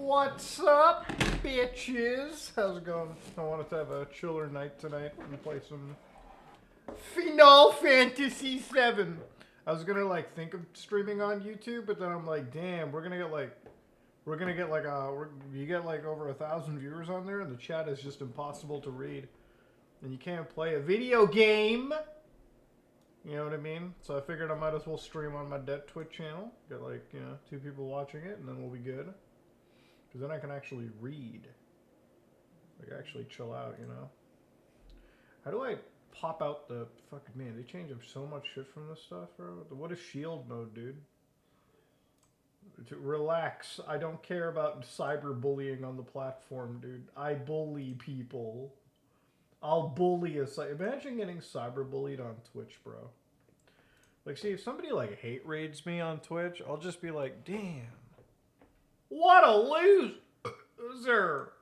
What's up, bitches? How's it going? I wanted to have a chiller night tonight and play some Final Fantasy VII. I was gonna like think of streaming on YouTube, but then I'm like, damn, you get like over 1,000 viewers on there, and the chat is just impossible to read, and you can't play a video game. You know what I mean? So I figured I might as well stream on my dead Twitch channel. Get like, 2 people watching it, and then we'll be good. Because then I can actually read. Like, actually chill out, How do I pop out the... Fucking man, they changed up so much shit from this stuff, bro. What is shield mode, dude? Relax. I don't care about cyberbullying on the platform, dude. I bully people. I'll bully a site. Imagine getting cyberbullied on Twitch, bro. Like, see, if somebody, like, hate raids me on Twitch, I'll just be like, damn. What a loser!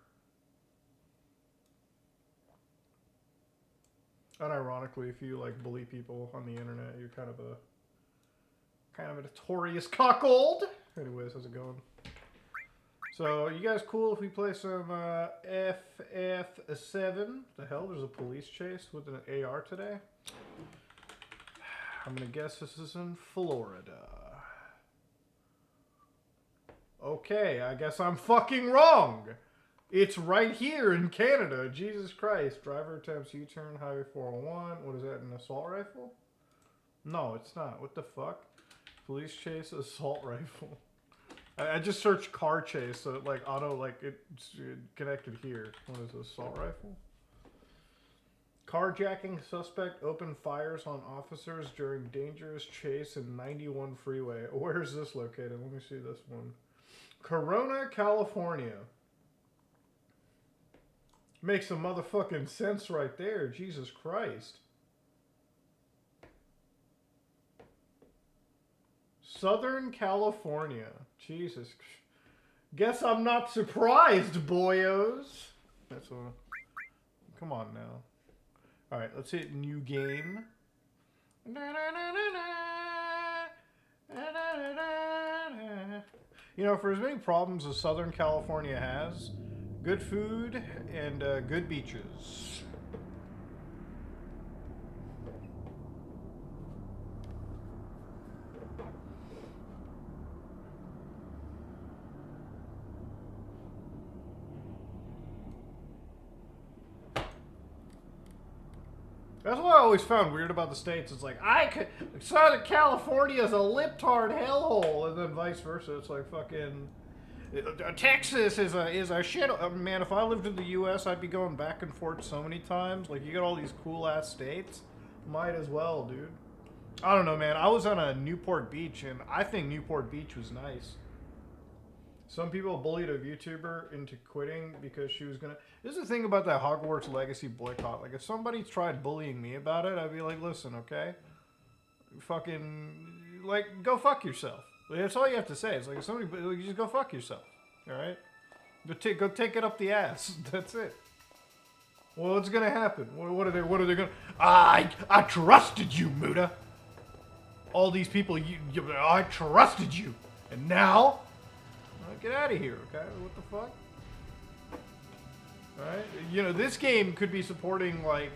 Unironically, if you, like, bully people on the internet, you're kind of a notorious cuckold. Anyways, how's it going? So, you guys cool if we play some FF7? The hell? There's a police chase with an AR today? I'm gonna guess this is in Florida. Okay, I guess I'm fucking wrong. It's right here in Canada. Jesus Christ. Driver attempts U-turn, Highway 401. What is that, an assault rifle? No, it's not. What the fuck? Police chase, assault rifle. I just searched car chase, so it it's connected here. What is this, assault rifle? Carjacking suspect opened fires on officers during dangerous chase in 91 freeway. Where is this located? Let me see this one. Corona, California. Makes some motherfucking sense right there. Jesus Christ. Southern California. Jesus. Guess I'm not surprised, boyos. That's what. Come on now. Alright, let's hit new game. For as many problems as Southern California has, good food and good beaches. That's what I always found weird about the States. It's like, Southern California is a lip-tard hellhole, and then vice versa. It's like fucking... Texas is a shit... Man, if I lived in the U.S., I'd be going back and forth so many times. Like, you got all these cool-ass states. Might as well, dude. I don't know, man. I was on a Newport Beach, and I think Newport Beach was nice. Some people bullied a YouTuber into quitting because she was gonna... This is the thing about that Hogwarts Legacy boycott. Like, if somebody tried bullying me about it, I'd be like, listen, okay? Fucking... Like, go fuck yourself. Like, that's all you have to say. It's like, if somebody... Like, just go fuck yourself. Alright? Go take it up the ass. That's it. Well, what's gonna happen? What are they gonna... I trusted you, Muda! All these people, I trusted you! And now... Get out of here, okay? What the fuck? Alright? This game could be supporting, like,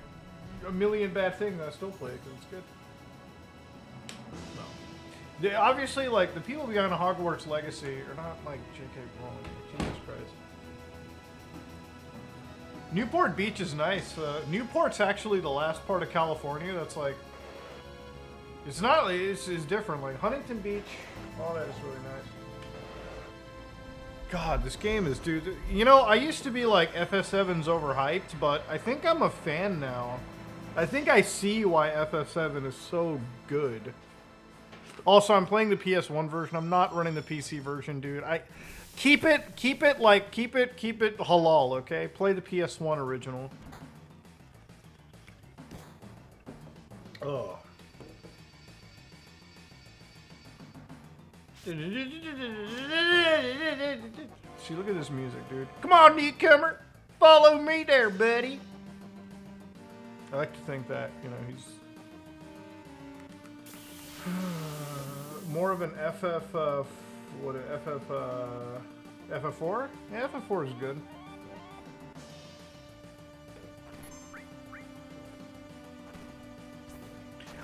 a million bad things that I still play, because it's good. No. Obviously, like, the people behind Hogwarts Legacy are not, like, J.K. Rowling. Jesus Christ. Newport Beach is nice. Newport's actually the last part of California that's, like... It's not... It's different. Like, Huntington Beach, all that is really nice. God, this game is, dude. I used to be like FF7's overhyped, but I think I'm a fan now. I think I see why FF7 is so good. Also, I'm playing the PS1 version. I'm not running the PC version, dude. Keep it halal, okay? Play the PS1 original. Ugh. See, look at this music, dude. Come on, newcomer. Follow me there, buddy. I like to think that, he's... more of an FF FF4? Yeah, FF4 is good.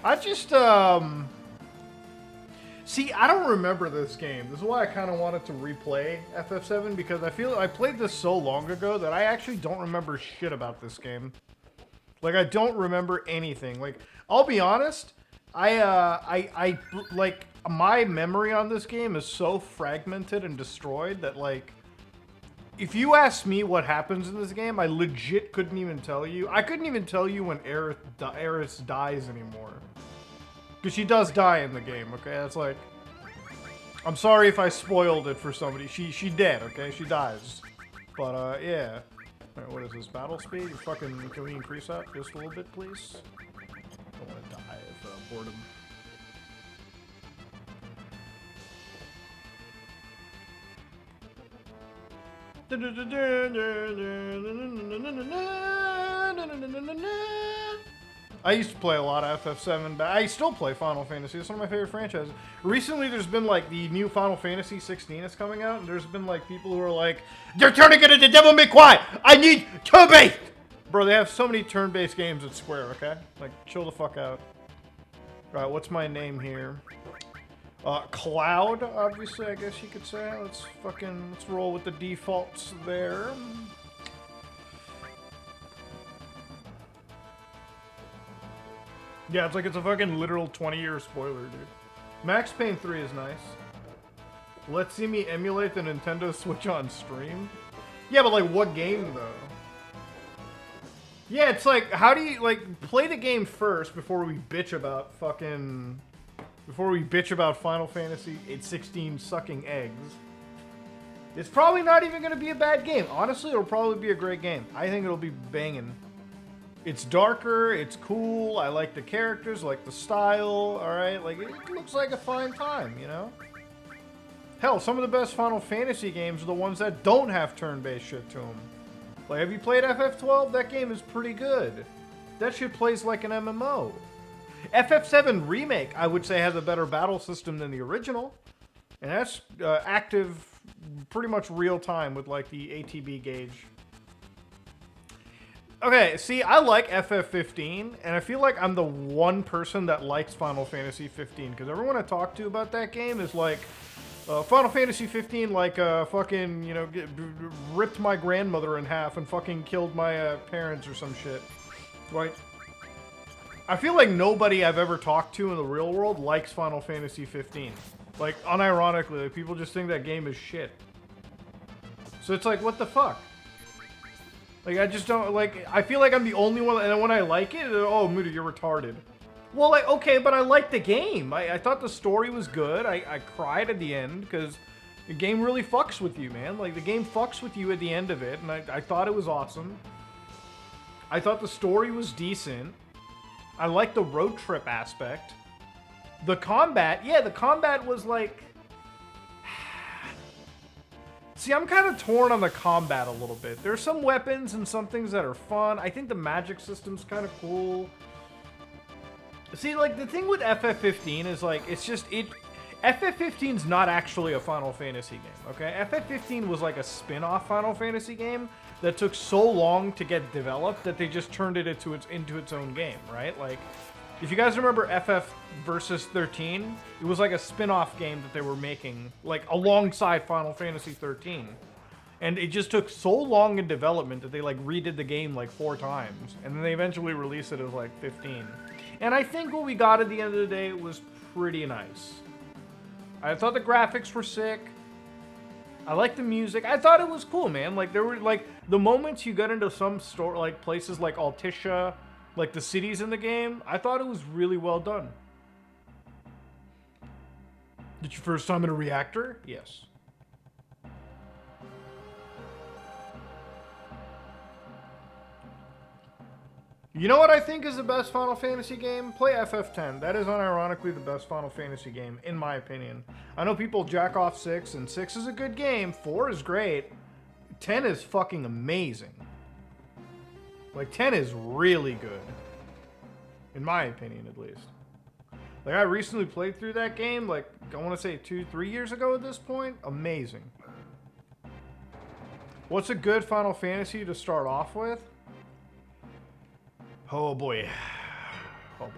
I just, see, I don't remember this game. This is why I kind of wanted to replay FF7, because I feel I played this so long ago that I actually don't remember shit about this game. Like, I don't remember anything. Like, I'll be honest, I like, my memory on this game is so fragmented and destroyed that, like, if you ask me what happens in this game, I legit couldn't even tell you. I couldn't even tell you when Aerith dies anymore. Because she does die in the game, okay? That's like... I'm sorry if I spoiled it for somebody. She dead, okay? She dies. But, yeah. Alright, what is this? Battle speed? Fucking, can we increase that just a little bit, please? I don't want to die of boredom. I used to play a lot of FF7, but I still play Final Fantasy. It's one of my favorite franchises. Recently, there's been, like, the new Final Fantasy 16 is coming out, and there's been, like, people who are like, they're turning it into Devil May Cry! I need turn-based! Bro, they have so many turn-based games at Square, okay? Like, chill the fuck out. Alright, what's my name here? Cloud, obviously, I guess you could say. Let's roll with the defaults there. Yeah, it's like it's a fucking literal 20-year spoiler, dude. Max Payne 3 is nice. Let's see me emulate the Nintendo Switch on stream? Yeah, but like, what game, though? Yeah, it's like, how do you, like, play the game first before we bitch about fucking... Before we bitch about Final Fantasy 16 sucking eggs. It's probably not even going to be a bad game. Honestly, it'll probably be a great game. I think it'll be banging. It's darker, it's cool, I like the characters, I like the style, alright? Like, it looks like a fine time, you know? Hell, some of the best Final Fantasy games are the ones that don't have turn-based shit to them. Like, have you played FF12? That game is pretty good. That shit plays like an MMO. FF7 Remake, I would say, has a better battle system than the original. And that's active pretty much real time with, like, the ATB gauge. Okay, see, I like FF15, and I feel like I'm the one person that likes Final Fantasy 15, because everyone I talk to about that game is like, Final Fantasy 15, like, fucking, you know, ripped my grandmother in half and fucking killed my parents or some shit. Right? I feel like nobody I've ever talked to in the real world likes Final Fantasy 15. Like, unironically, like, people just think that game is shit. So it's like, what the fuck? Like, I just don't, like, I feel like I'm the only one, and when I like it, oh, Muda, you're retarded. Well, like, okay, but I liked the game. I thought the story was good. I cried at the end, because the game really fucks with you, man. Like, the game fucks with you at the end of it, and I thought it was awesome. I thought the story was decent. I liked the road trip aspect. The combat, yeah, the combat was like... See, I'm kind of torn on the combat a little bit. There's some weapons and some things that are fun. I think the magic system's kind of cool. See, like, the thing with FF15 is, like, it's just, FF15's not actually a Final Fantasy game, okay? FF15 was, like, a spin-off Final Fantasy game that took so long to get developed that they just turned it into its own game, right? Like, if you guys remember FF versus 13, it was like a spin-off game that they were making, like, alongside Final Fantasy 13. And it just took so long in development that they, like, redid the game, like, 4 times. And then they eventually released it as, like, 15. And I think what we got at the end of the day was pretty nice. I thought the graphics were sick. I liked the music. I thought it was cool, man. Like, there were, like, the moments you got into some store, like, places like Altissia, like, the cities in the game, I thought it was really well done. Did you first time in a reactor? Yes. You know what I think is the best Final Fantasy game? Play FF10. That is unironically the best Final Fantasy game, in my opinion. I know people jack off 6, and 6 is a good game. 4 is great. 10 is fucking amazing. Like, 10 is really good. In my opinion, at least. Like, I recently played through that game, like, I want to say 2-3 years ago at this point. Amazing. What's a good Final Fantasy to start off with? Oh boy. Oh boy.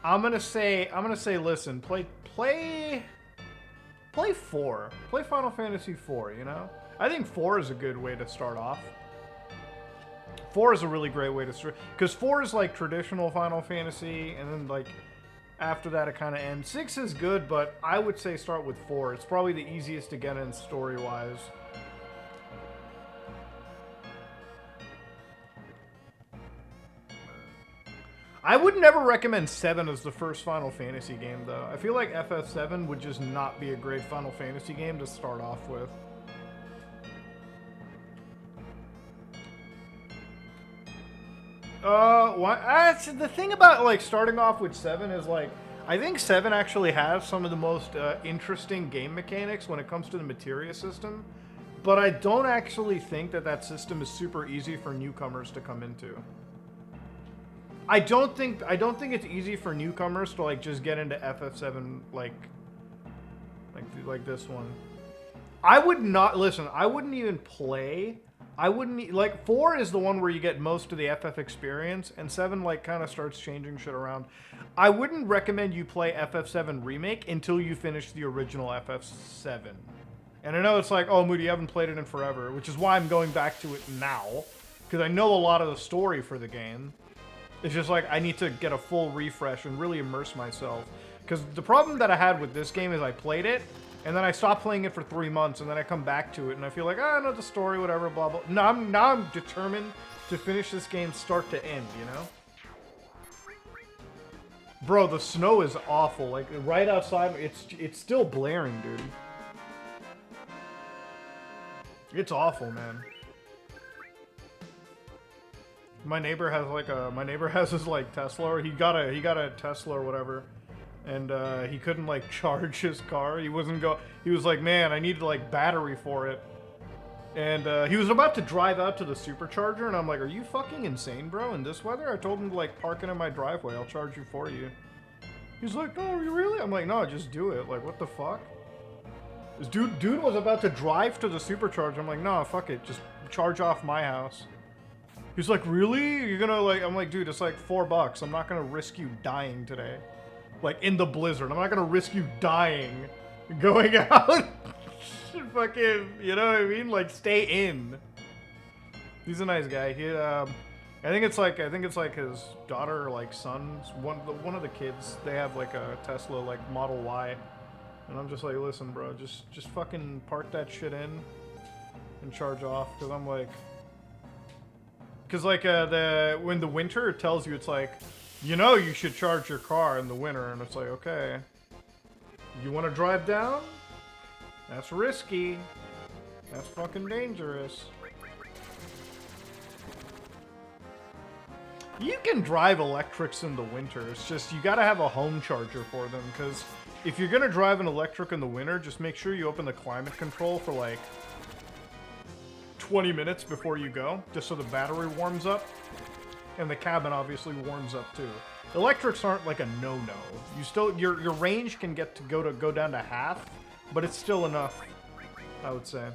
I'm gonna say, listen, play 4. Play Final Fantasy 4, you know? I think 4 is a good way to start off. 4 is a really great way to start, because 4 is like traditional Final Fantasy, and then like after that it kind of ends. 6 is good, but I would say start with 4. It's probably the easiest to get in story-wise. I would never recommend 7 as the first Final Fantasy game, though. I feel like FF7 would just not be a great Final Fantasy game to start off with. The thing about, like, starting off with 7 is, like, I think 7 actually has some of the most interesting game mechanics when it comes to the materia system, but I don't actually think that that system is super easy for newcomers to come into. I don't think it's easy for newcomers to like just get into FF7 like this one. I would not listen. I wouldn't even play. I wouldn't like 4 is the one where you get most of the FF experience, and 7 like kind of starts changing shit around. I wouldn't recommend you play FF7 Remake until you finish the original FF7. And I know it's like, oh, Moody, you haven't played it in forever, which is why I'm going back to it now, because I know a lot of the story for the game. It's just like, I need to get a full refresh and really immerse myself. Because the problem that I had with this game is I played it, and then I stopped playing it for 3 months, and then I come back to it, and I feel like, I know the story, whatever, blah, blah. Now I'm determined to finish this game start to end, you know? Bro, the snow is awful. Like, right outside, it's still blaring, dude. It's awful, man. My neighbor has his like Tesla, or he got a Tesla or whatever, and he couldn't like charge his car. He was like, man, I need like battery for it. And he was about to drive out to the supercharger, and I'm like, are you fucking insane, bro? In this weather? I told him to like park it in my driveway. I'll charge you for you. He's like, oh, you really? I'm like, no, just do it. Like, what the fuck? This dude was about to drive to the supercharger. I'm like, no, fuck it. Just charge off my house. He's like, really? You're gonna like, I'm like, dude, it's like $4. I'm not gonna risk you dying today. Like, in the blizzard. I'm not gonna risk you dying going out. Fucking, you know what I mean? Like, stay in. He's a nice guy. He, I think it's like his daughter or like son's one of the kids. They have like a Tesla like Model Y, and I'm just like, listen, bro, just fucking park that shit in and charge off, because I'm like. Because, like, when the winter, it tells you, it's like, you know you should charge your car in the winter, and it's like, okay. You want to drive down? That's risky. That's fucking dangerous. You can drive electrics in the winter, it's just, you gotta have a home charger for them, because if you're gonna drive an electric in the winter, just make sure you open the climate control for, like, 20 minutes before you go, just so the battery warms up, and the cabin obviously warms up too. Electrics aren't like a no-no. You still your range can get to go down to half, but it's still enough, I would say.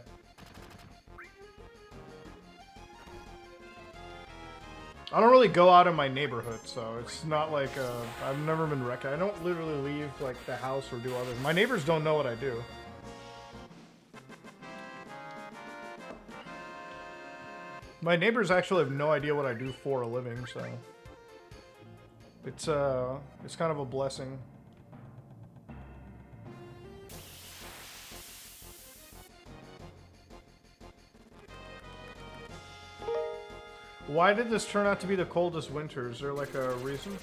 I don't really go out in my neighborhood, so it's not like I've never been wrecked. I don't literally leave like the house or do other. My neighbors don't know what I do. My neighbors actually have no idea what I do for a living, so it's kind of a blessing. Why did this turn out to be the coldest winter? Is there like a reason?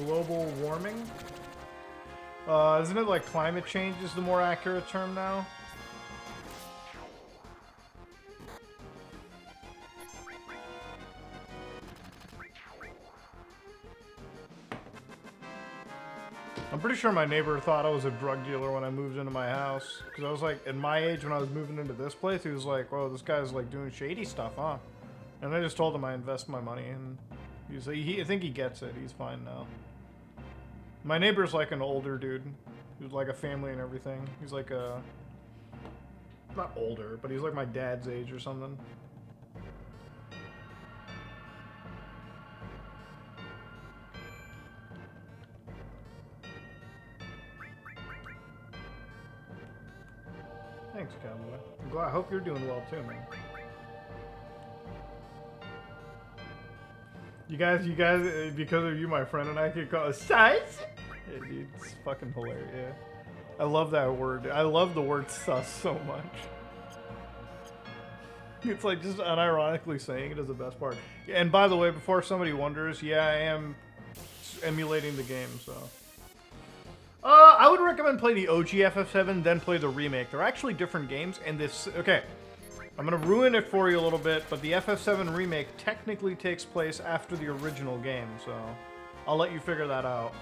Global warming? Isn't it like climate change is the more accurate term now? I'm pretty sure my neighbor thought I was a drug dealer when I moved into my house. Because I was like, at my age when I was moving into this place, he was like, "Whoa, this guy's like doing shady stuff, huh?" And I just told him I invest my money, and he's like, I think he gets it. He's fine now. My neighbor's like an older dude, who's like a family and everything. He's like a, not older, but he's like my dad's age or something. Thanks, Cowboy. I hope you're doing well too, man. You guys, because of you, my friend and I could call it sus. It's fucking hilarious. Yeah. I love that word. I love the word sus so much. It's like just unironically saying it is the best part. And by the way, before somebody wonders, yeah, I am emulating the game, so. I would recommend play the OG FF7, then play the remake. They're actually different games, and this... Okay, I'm gonna ruin it for you a little bit, but the FF7 remake technically takes place after the original game, so... I'll let you figure that out.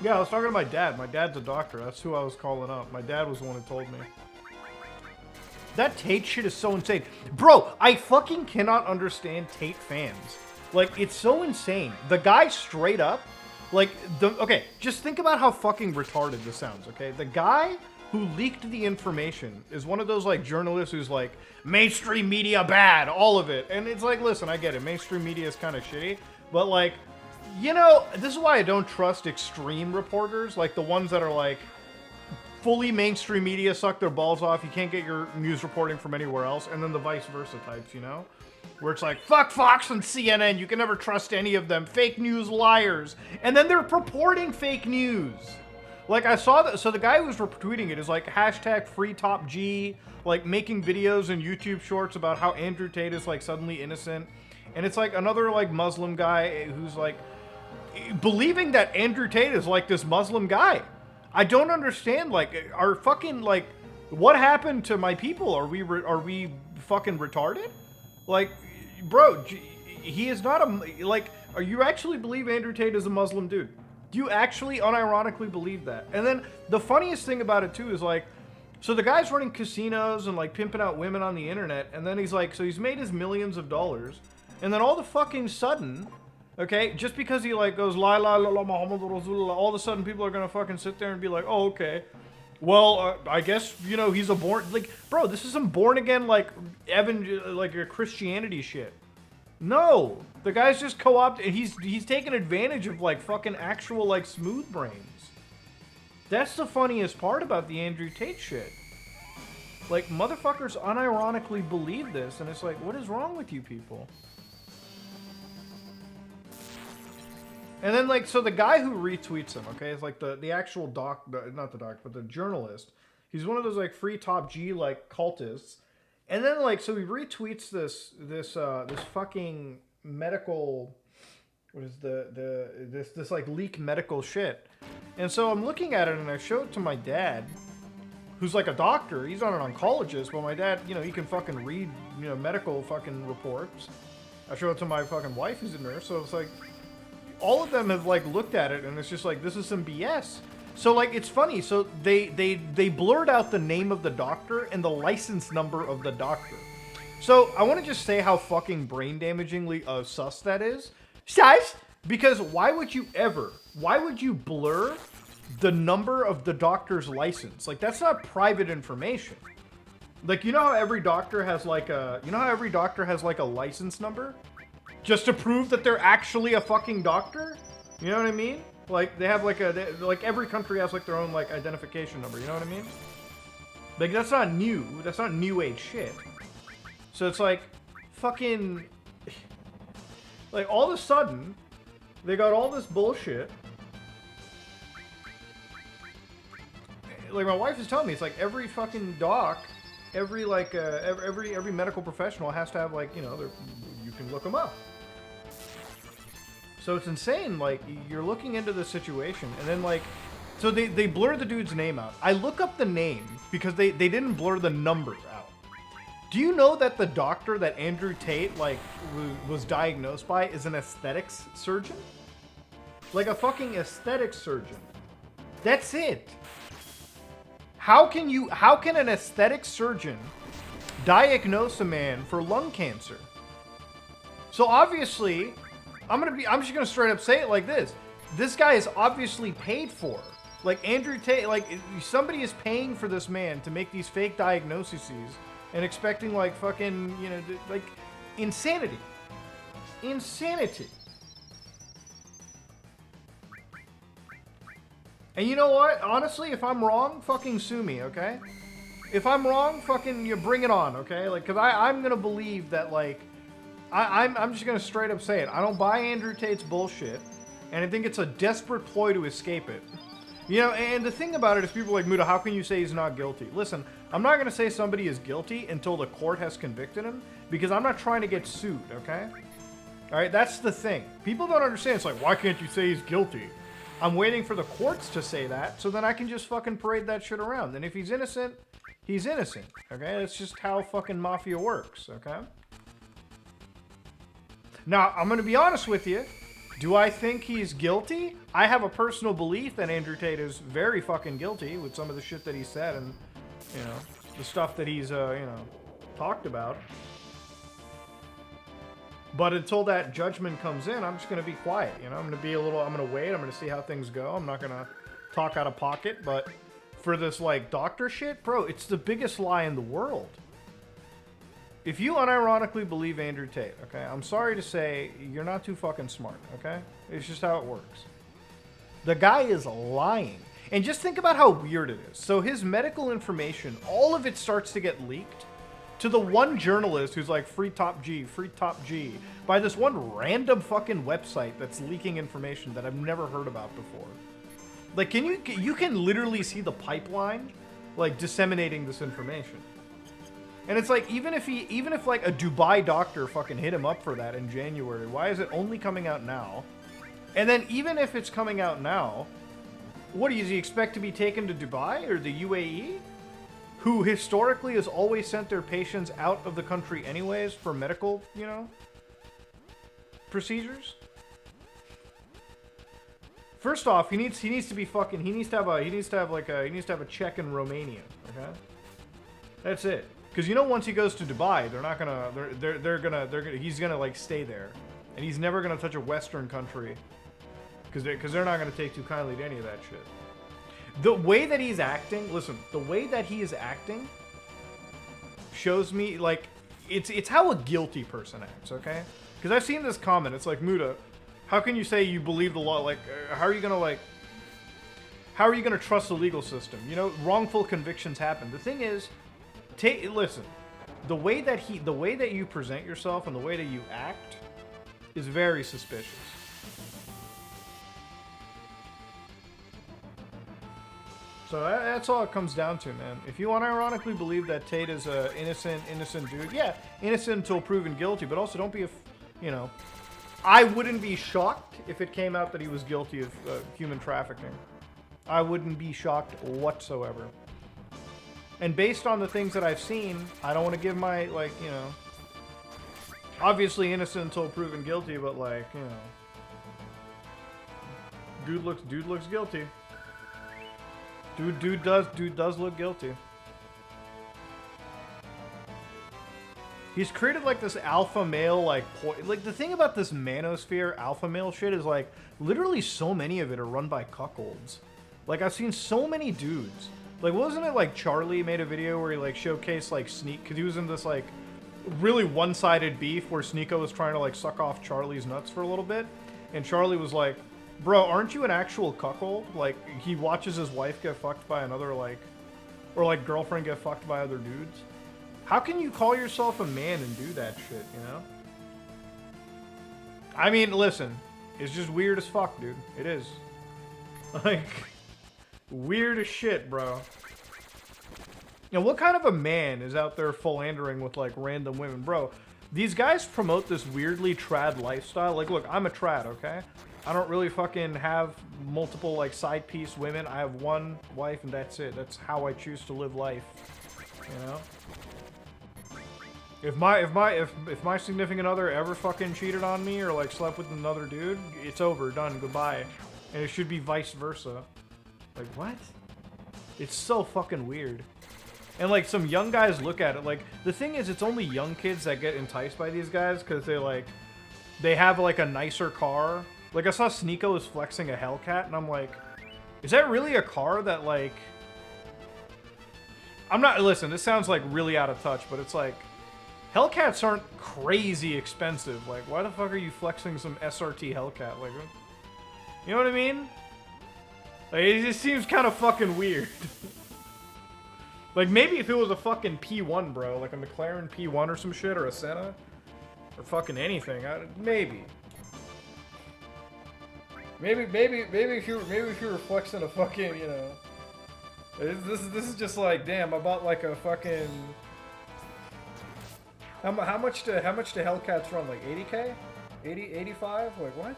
Yeah, I was talking to my dad. My dad's a doctor. That's who I was calling up. My dad was the one who told me. That Tate shit is so insane. Bro, I fucking cannot understand Tate fans. Like, it's so insane. The guy straight up... Like, okay, just think about how fucking retarded this sounds, okay? The guy who leaked the information is one of those, like, journalists who's like, mainstream media bad, all of it. And it's like, listen, I get it. Mainstream media is kind of shitty. But, like, you know, this is why I don't trust extreme reporters. Like, the ones that are, like, fully mainstream media, suck their balls off. You can't get your news reporting from anywhere else. And then the vice versa types, you know? Where it's like, fuck Fox and CNN, you can never trust any of them, fake news liars. And then they're purporting fake news. Like, I saw that, so the guy who was retweeting it is like, hashtag FreeTopG, like, making videos and YouTube shorts about how Andrew Tate is, like, suddenly innocent. And it's like another, like, Muslim guy who's, like, believing that Andrew Tate is, like, this Muslim guy. I don't understand, like, are fucking, like, what happened to my people? Are we fucking retarded? Like, bro, he is not a, like, are you actually believe Andrew Tate is a Muslim dude? Do you actually unironically believe that? And then the funniest thing about it too is like, so the guy's running casinos and like pimping out women on the internet, and then he's like, so he's made his millions of dollars, and then all the fucking sudden, okay, just because he like goes la la la la Muhammad Rasulullah, all of a sudden people are gonna fucking sit there and be like, oh, okay. Well, I guess, you know, he's a born... Like, bro, this is some born-again, like, like a Christianity shit. No! The guy's just co-opted... He's taking advantage of, like, fucking actual, like, smooth brains. That's the funniest part about the Andrew Tate shit. Like, motherfuckers unironically believe this, and it's like, what is wrong with you people? And then, like, so the guy who retweets him, okay, is like the actual not the doc, but the journalist. He's one of those, like, free top G, like, cultists. And then, like, so he retweets this fucking medical, what is this like, leak medical shit. And so I'm looking at it, and I show it to my dad, who's, like, a doctor. He's not an oncologist, but my dad, you know, he can fucking read, you know, medical fucking reports. I show it to my fucking wife, who's a nurse, so it's like... All of them have, like, looked at it, and it's just like, this is some BS. So, like, it's funny. So they blurred out the name of the doctor and the license number of the doctor. So I want to just say how fucking brain damagingly sus that is. Sus? Because why would you blur the number of the doctor's license? Like, that's not private information. Like, you know how every doctor has, like, a license number? Just to prove that they're actually a fucking doctor? You know what I mean? Like, they have like like every country has like their own like identification number, you know what I mean? Like, that's not new. That's not new age shit. So it's like, fucking, like, all of a sudden, they got all this bullshit. Like, my wife is telling me, it's like every fucking doc, every like, every medical professional has to have, like, you know, you can look them up. So it's insane, like, you're looking into the situation, and then, like, so they blur the dude's name out. I look up the name, because they didn't blur the numbers out. Do you know that the doctor that Andrew Tate, like, was diagnosed by is an aesthetics surgeon? Like a fucking aesthetic surgeon. That's it. How can an aesthetic surgeon diagnose a man for lung cancer? So obviously, I'm just gonna straight up say it like this. This guy is obviously paid for. Like Andrew Tate, like somebody is paying for this man to make these fake diagnoses and expecting like fucking, you know, like insanity. Insanity. And you know what? Honestly, if I'm wrong, fucking sue me, okay? If I'm wrong, fucking you bring it on, okay? Like, cause I'm gonna believe that, like, I'm just gonna straight up say it. I don't buy Andrew Tate's bullshit, and I think it's a desperate ploy to escape it. You know, and the thing about it is people are like, Muda, how can you say he's not guilty? Listen, I'm not gonna say somebody is guilty until the court has convicted him, because I'm not trying to get sued, okay? Alright, that's the thing. People don't understand. It's like, why can't you say he's guilty? I'm waiting for the courts to say that, so then I can just fucking parade that shit around. And if he's innocent, he's innocent, okay? That's just how fucking mafia works, okay? Now, I'm gonna be honest with you. Do I think he's guilty? I have a personal belief that Andrew Tate is very fucking guilty with some of the shit that he said and, you know, the stuff that he's, you know, talked about. But until that judgment comes in, I'm just going to be quiet, you know? I'm going to wait, I'm going to see how things go. I'm not going to talk out of pocket, but for this, like, doctor shit, bro, it's the biggest lie in the world. If you unironically believe Andrew Tate, okay, I'm sorry to say, you're not too fucking smart, okay? It's just how it works. The guy is lying. And just think about how weird it is. So his medical information, all of it starts to get leaked to the one journalist who's like, free top G, by this one random fucking website that's leaking information that I've never heard about before. Like, you can literally see the pipeline, like, disseminating this information. And it's like, even if like a Dubai doctor fucking hit him up for that in January, why is it only coming out now? And then even if it's coming out now, what does he expect to be taken to Dubai or the UAE? Who historically has always sent their patients out of the country anyways for medical, you know, procedures. First off, he needs to have a check in Romania, okay? That's it. Because you know, once he goes to Dubai, he's gonna like stay there, and he's never gonna touch a Western country, because they're not gonna take too kindly to any of that shit. The way that he's acting, listen, the way that he is acting shows me, like, it's how a guilty person acts, okay? Because I've seen this comment, it's like, Muda, how can you say you believe the law? Like, how are you gonna trust the legal system? You know, wrongful convictions happen. The thing is, listen, the way that you present yourself and the way that you act is very suspicious. So that's all it comes down to, man. If you unironically believe that Tate is a innocent dude, yeah, innocent until proven guilty, but also don't be you know, I wouldn't be shocked if it came out that he was guilty of human trafficking. I wouldn't be shocked whatsoever. And based on the things that I've seen, I don't want to give my, like, you know, obviously innocent until proven guilty, but like, you know, dude looks guilty. Dude does look guilty. He's created like this alpha male, like the thing about this manosphere alpha male shit is like literally so many of it are run by cuckolds. Like I've seen so many dudes. Like wasn't it like Charlie made a video where he like showcased like Sneak, because he was in this like really one-sided beef where Sneeko was trying to like suck off Charlie's nuts for a little bit, and Charlie was like, bro, aren't you an actual cuckold? Like, he watches his wife get fucked by another, like, or, like, girlfriend get fucked by other dudes. How can you call yourself a man and do that shit, you know? I mean, listen, it's just weird as fuck, dude. It is. Like, weird as shit, bro. Now, what kind of a man is out there philandering with, like, random women? Bro, these guys promote this weirdly trad lifestyle. Like, look, I'm a trad, okay? I don't really fucking have multiple, like, side piece women. I have one wife and that's it. That's how I choose to live life, you know? If my significant other ever fucking cheated on me or like slept with another dude, it's over, done, goodbye. And it should be vice versa. Like what? It's so fucking weird. And like some young guys look at it like the thing is it's only young kids that get enticed by these guys because they have like a nicer car. Like I saw Sneeko was flexing a Hellcat and I'm like, is that really a car that like listen, this sounds like really out of touch, but it's like Hellcats aren't crazy expensive. Like why the fuck are you flexing some SRT Hellcat? Like you know what I mean? Like it just seems kind of fucking weird. Like, maybe if it was a fucking P1, bro, like a McLaren P1 or some shit, or a Senna, or fucking anything, maybe. Maybe if you were flexing a fucking, you know, this is just like, damn, I bought like a fucking. How much do Hellcats run? Like 80K, 85? Like what?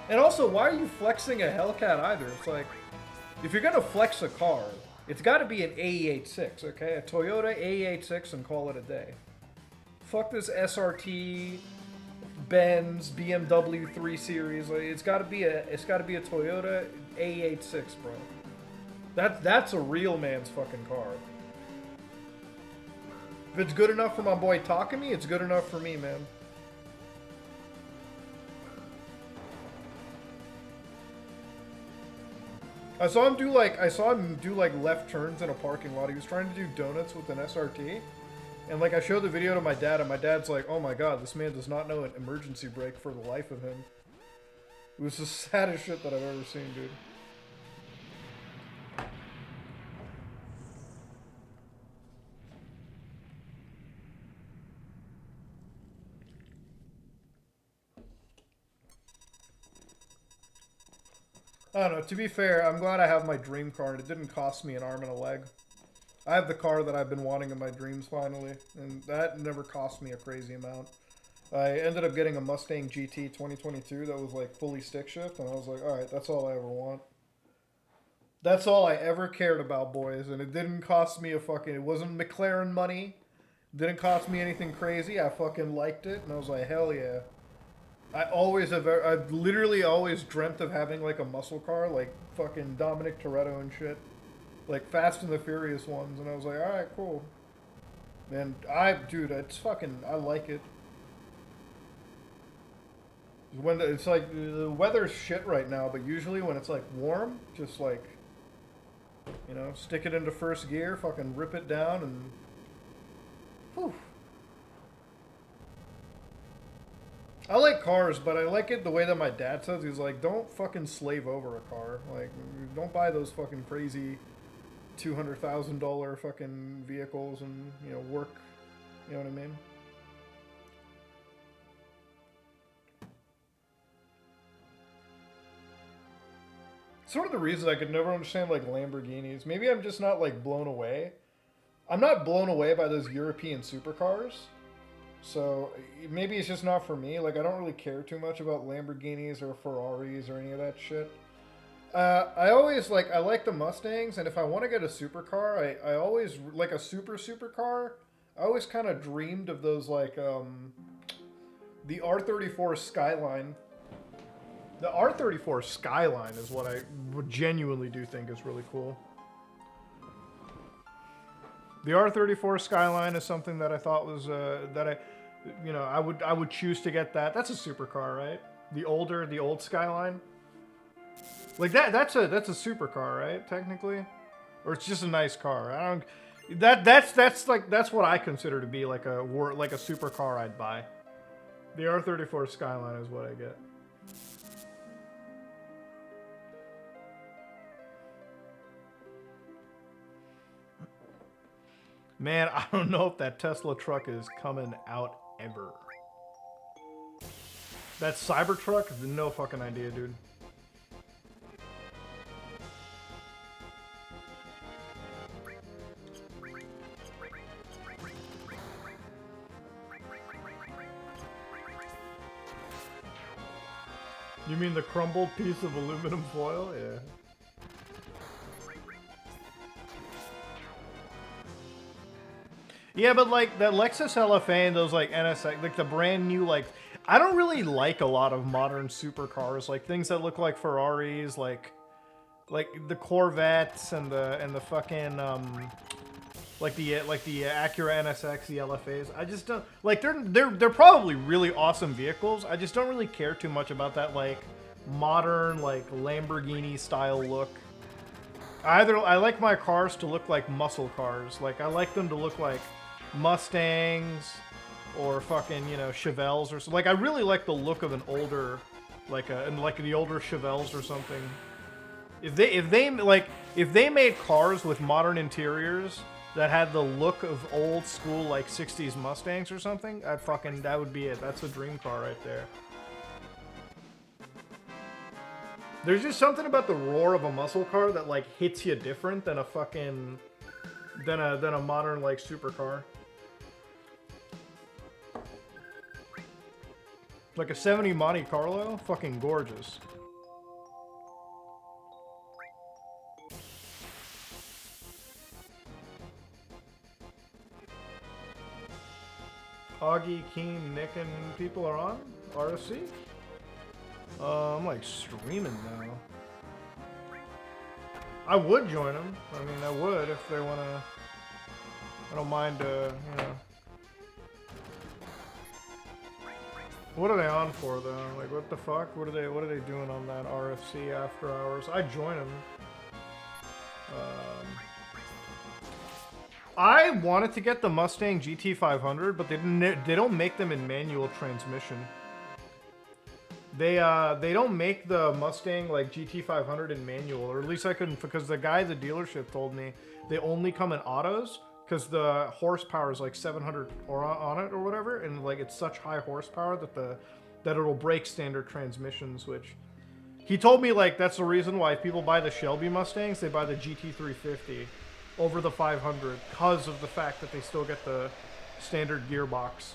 And also, why are you flexing a Hellcat either? It's like, if you're gonna flex a car. It's got to be an AE86, okay? A Toyota AE86 and call it a day. Fuck this SRT, Benz, BMW 3 Series. Like, it's got to be a Toyota AE86, bro. That's a real man's fucking car. If it's good enough for my boy Takumi, it's good enough for me, man. I saw him do like left turns in a parking lot. He was trying to do donuts with an SRT. And like I showed the video to my dad and my dad's like, "Oh my god, this man does not know an emergency brake for the life of him." It was the saddest shit that I've ever seen, dude. I don't know, to be fair, I'm glad I have my dream car and it didn't cost me an arm and a leg. I have the car that I've been wanting in my dreams finally, and that never cost me a crazy amount. I ended up getting a Mustang GT 2022 that was like fully stick shift, and I was like, alright, that's all I ever want. That's all I ever cared about, boys, and it didn't cost me a fucking, it wasn't McLaren money, it didn't cost me anything crazy, I fucking liked it, and I was like, hell yeah. I've literally always dreamt of having like a muscle car, like fucking Dominic Toretto and shit. Like Fast and the Furious ones, and I was like, alright, cool. And dude, it's fucking, I like it. When it's like, the weather's shit right now, but usually when it's like warm, just like, you know, stick it into first gear, fucking rip it down, and whew. I like cars, but I like it the way that my dad says. He's like, don't fucking slave over a car. Like, don't buy those fucking crazy $200,000 fucking vehicles and, you know, work. You know what I mean? Sort of the reason I could never understand, like, Lamborghinis. Maybe I'm just not, like, blown away. I'm not blown away by those European supercars. So maybe it's just not for me. Like, I don't really care too much about Lamborghinis or Ferraris or any of that shit. I always like, I like the Mustangs, and if I want to get a supercar, I always like a supercar. I always kind of dreamed of those, like the R34 Skyline. The R34 Skyline is what I genuinely do think is really cool. The R34 Skyline is something that I thought was I would choose to get that. That's a supercar, right? The old Skyline. Like that's a supercar, right? Technically, or it's just a nice car. I don't. That's what I consider to be like a supercar I'd buy. The R34 Skyline is what I get. Man, I don't know if that Tesla truck is coming out ever. That Cybertruck? No fucking idea, dude. You mean the crumbled piece of aluminum foil? Yeah. Yeah, but like that Lexus LFA and those like NSX, like the brand new like, I don't really like a lot of modern supercars, like things that look like Ferraris, like the Corvettes and the fucking like the Acura NSX, the LFAs. I just don't like they're probably really awesome vehicles. I just don't really care too much about that like modern like Lamborghini style look. Either I like my cars to look like muscle cars. Like I like them to look like Mustangs or fucking, you know, Chevelles or something. Like I really like the look of an older like the older Chevelles or something. If they made cars with modern interiors that had the look of old school like 60s Mustangs or something, that would be it. That's a dream car right there. There's just something about the roar of a muscle car that like hits you different than a fucking than a modern like supercar. Like a 70 Monte Carlo, fucking gorgeous. Augie, Keen, Nick, and people are on RFC. I'm like streaming now. I would join them. I mean, I would if they wanna. I don't mind, you know. What are they on for though? Like, what the fuck? What are they doing on that RFC after hours? I join them. I wanted to get the Mustang GT500, but they don't make them in manual transmission. They don't make the Mustang like GT500 in manual, or at least I couldn't, because the guy at the dealership told me they only come in autos because the horsepower is like 700 or on it or whatever, and like it's such high horsepower that it'll break standard transmissions. Which he told me like that's the reason why if people buy the Shelby Mustangs, they buy the GT350 over the 500 because of the fact that they still get the standard gearbox.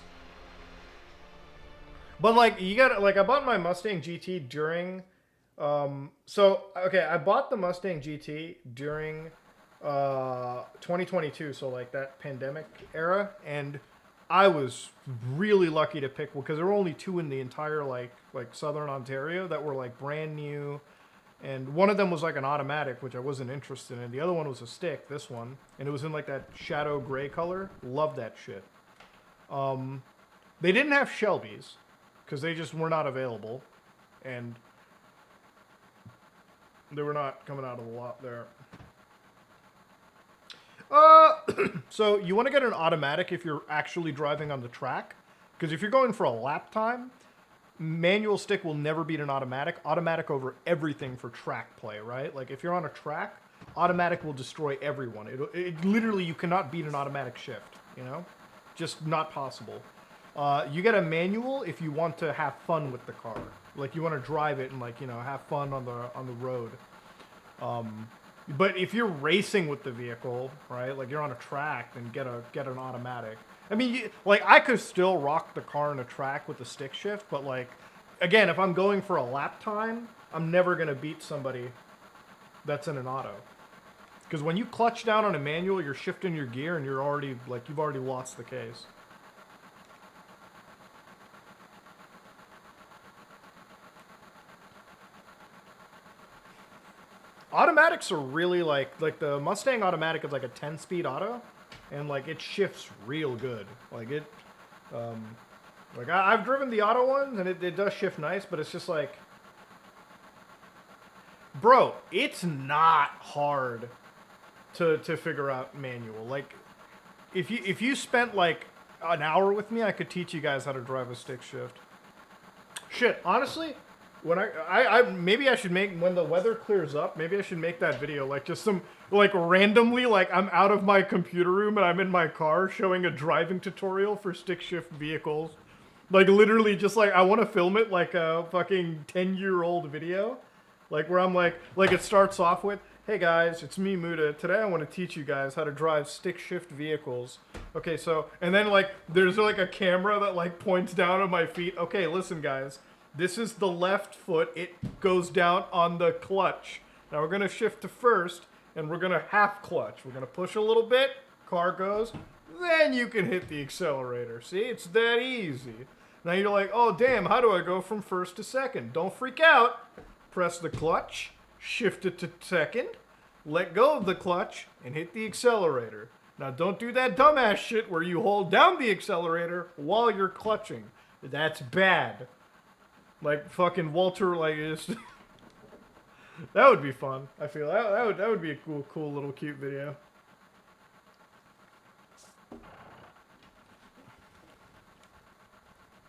But like you got like I bought my Mustang GT during I bought the Mustang GT during 2022, so like that pandemic era, and I was really lucky to pick one because there were only two in the entire like southern Ontario that were like brand new, and one of them was like an automatic, which I wasn't interested in. The other one was a stick, this one, and it was in like that shadow gray color. Love that shit. They didn't have Shelbys because they just were not available, and they were not coming out of the lot there. So you want to get an automatic if you're actually driving on the track, because if you're going for a lap time, manual stick will never beat an automatic. Automatic over everything for track play, right? Like if you're on a track, automatic will destroy everyone. It literally, you cannot beat an automatic shift, you know? Just not possible. You get a manual if you want to have fun with the car. Like you want to drive it and like, you know, have fun on the road. But if you're racing with the vehicle, right, like you're on a track, then get an automatic. I mean, like I could still rock the car in a track with the stick shift, but like, again, if I'm going for a lap time, I'm never gonna beat somebody that's in an auto. Because when you clutch down on a manual, you're shifting your gear and you've already lost the case. Automatics are really like the Mustang automatic is like a 10-speed auto, and like it shifts real good. Like it, like I've driven the auto ones and it does shift nice, but it's just like, bro, it's not hard to figure out manual. Like if you spent like an hour with me, I could teach you guys how to drive a stick shift. Shit, honestly. When I maybe I should make, when the weather clears up, maybe I should make that video, like just some, like randomly, like I'm out of my computer room and I'm in my car showing a driving tutorial for stick shift vehicles. Like literally just like, I want to film it like a fucking 10-year-old video. Like where I'm like it starts off with, hey guys, it's me, Muda. Today I want to teach you guys how to drive stick shift vehicles. Okay, so, and then like, there's like a camera that like points down on my feet. Okay, listen guys. This is the left foot. It goes down on the clutch. Now we're going to shift to first, and we're going to half clutch. We're going to push a little bit. Car goes. then you can hit the accelerator. See, it's that easy. Now you're like, oh damn, how do I go from first to second? Don't freak out. Press the clutch, shift it to second, let go of the clutch, and hit the accelerator. Now don't do that dumbass shit where you hold down the accelerator while you're clutching. That's bad. Like fucking Walter, like just that would be fun. I feel that would be a cool little cute video.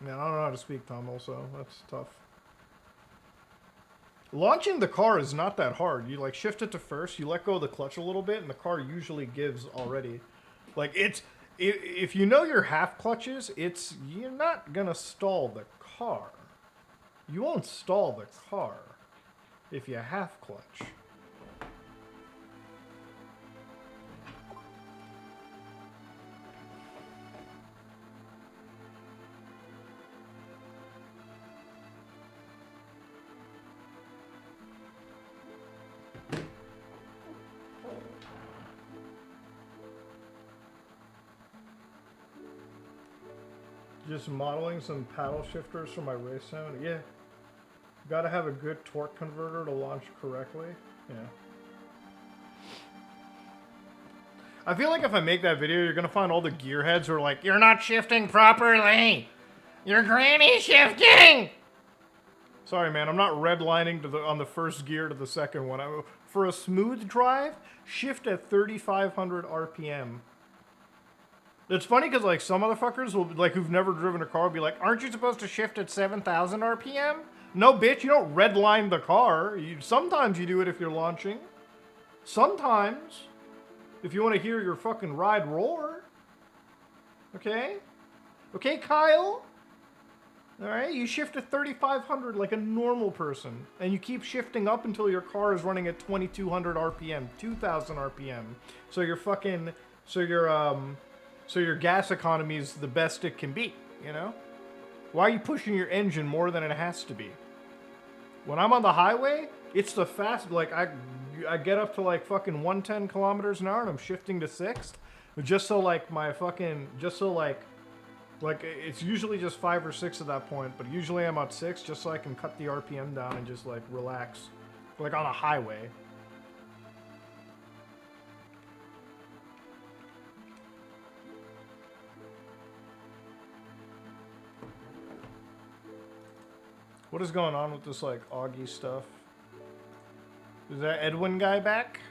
Man, I don't know how to speak Tamil, so that's tough. Launching the car is not that hard. You like shift it to first, you let go of the clutch a little bit, and the car usually gives already. Like if you know your half clutches, you're not gonna stall the car. You won't stall the car if you half clutch. Just modeling some paddle shifters for my race sound. Yeah. Gotta have a good torque converter to launch correctly. Yeah. I feel like if I make that video, you're gonna find all the gearheads who are like, you're not shifting properly! You're granny shifting! Sorry man, I'm not redlining on the first gear to the second one. For a smooth drive, shift at 3,500 RPM. It's funny because like some motherfuckers will like who've never driven a car will be like, aren't you supposed to shift at 7,000 RPM? No, bitch, you don't redline the car. Sometimes you do it if you're launching. Sometimes, if you want to hear your fucking ride roar. Okay? Okay, Kyle? Alright, you shift at 3,500 like a normal person. And you keep shifting up until your car is running at 2,200 RPM, 2,000 RPM. So your fucking, so your gas economy is the best it can be, you know? Why are you pushing your engine more than it has to be? When I'm on the highway, it's the fast, like I get up to like fucking 110 kilometers an hour and I'm shifting to 6. Just so like my fucking, just so like it's usually just 5 or 6 at that point, but usually I'm at 6 just so I can cut the RPM down and just like relax. Like on a highway. What is going on with this, like, Augie stuff? Is that Edwin guy back?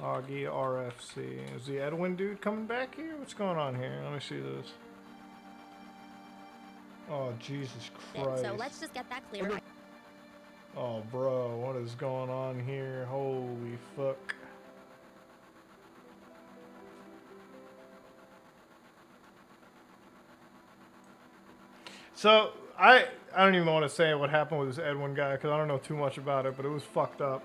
Augie RFC. Is the Edwin dude coming back here? What's going on here? Let me see this. Oh, Jesus Christ. So let's just get that clear. Oh, bro, what is going on here? Holy fuck. So, I don't even want to say what happened with this Edwin guy because I don't know too much about it, but it was fucked up.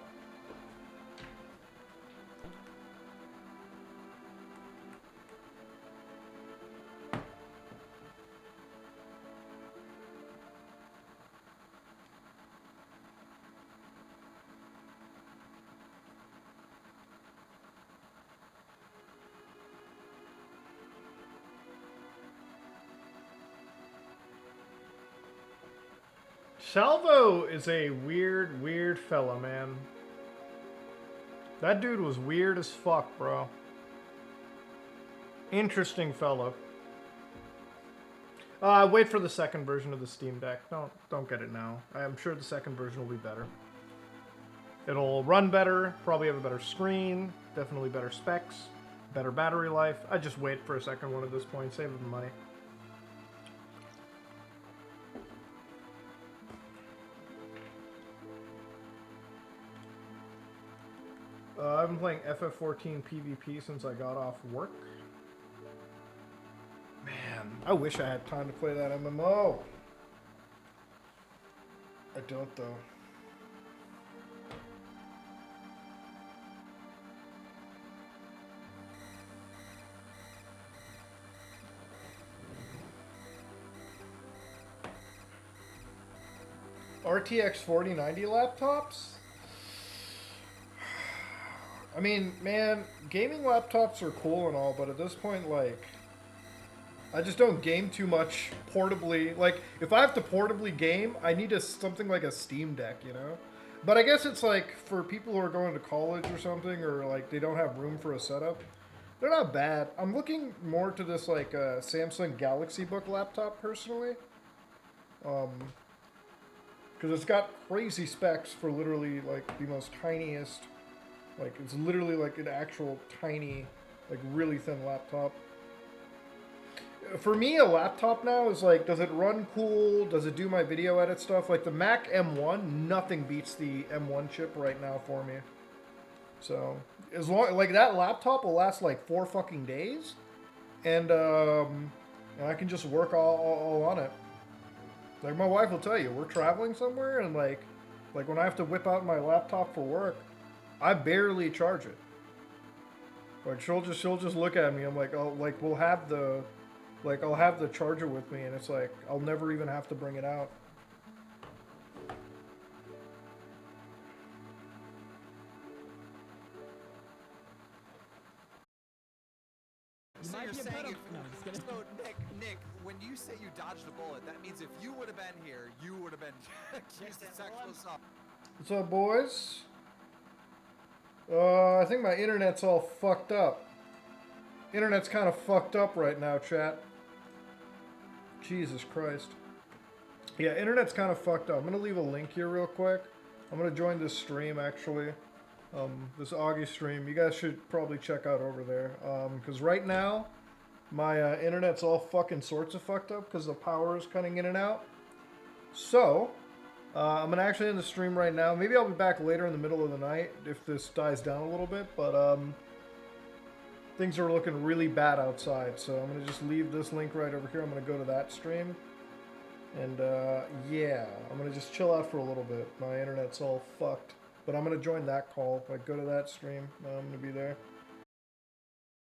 Salvo is a weird fella, man. That dude was weird as fuck, bro. Interesting fella. Wait for the second version of the Steam Deck. Don't get it now. I'm sure the second version will be better. It'll run better, probably have a better screen, definitely better specs, better battery life. I just wait for a second one at this point, save the money. I've been playing FF14 PvP since I got off work. Man, I wish I had time to play that MMO. I don't, though. RTX 4090 laptops? I mean, man, gaming laptops are cool and all, but at this point, like, I just don't game too much portably. Like, if I have to portably game, I need something like a Steam Deck, you know? But I guess it's like for people who are going to college or something, or like they don't have room for a setup. They're not bad. I'm looking more to this like Samsung Galaxy Book laptop personally, because it's got crazy specs for literally like the most tiniest. Like it's literally like an actual tiny, like really thin laptop. For me, a laptop now is like, does it run cool? Does it do my video edit stuff? Like the Mac M1, nothing beats the M1 chip right now for me. So as long like that laptop will last like 4 fucking days, and I can just work all on it. Like my wife will tell you, we're traveling somewhere, and like when I have to whip out my laptop for work, I barely charge it. Like she'll just look at me. I'm like, oh, like I'll have the charger with me, and it's like I'll never even have to bring it out. So you're saying so Nick, when you say you dodged a bullet, that means if you would have been here, you would have been accused of sexual assault. What's up, boys? I think my internet's all fucked up. Internet's kind of fucked up right now, chat. Jesus Christ. Yeah, internet's kind of fucked up. I'm gonna leave a link here real quick. I'm gonna join this stream, actually. This Augie stream. You guys should probably check out over there. Because right now, my internet's all fucking sorts of fucked up because the power is cutting in and out. So, I'm gonna actually end the stream right now. Maybe I'll be back later in the middle of the night if this dies down a little bit, but things are looking really bad outside, so I'm gonna just leave this link right over here. I'm gonna go to that stream, and yeah, I'm gonna just chill out for a little bit. My internet's all fucked, but I'm gonna join that call. Like, go to that stream. I'm gonna be there.